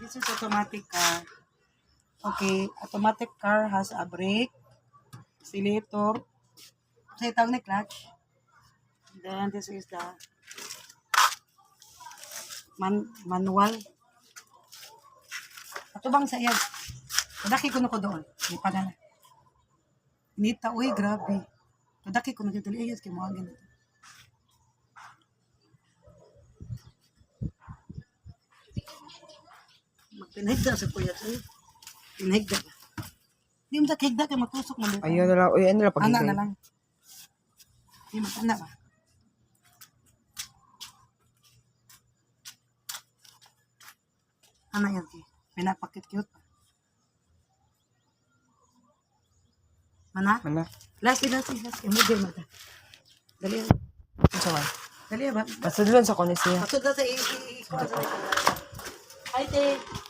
This is automatic car. Okay, automatic car has a brake, accelerator, sa itang na clutch. Then this is the manual. Ato bang sa iyag? Kadaki ko na ko doon. Di pa na. Nita, uy, grabe. Kadaki ko na dito. Ayos, kaya mga ganito. Magpinahigda sa kuya. Pinahigda ka. Hindi mo sa kahigda ka matusok mo dito. Ayun na lang. Uy, ano na lang Ana pag-higay. na lang. Hindi matanda ba? Ana yan, kay. Pinapakit-cute pa. Mana? Mana? Last. Model mata. Dali. Ano sa man? Dali ba? Masudlon sa konis niya. Pasod na sa Hi, te.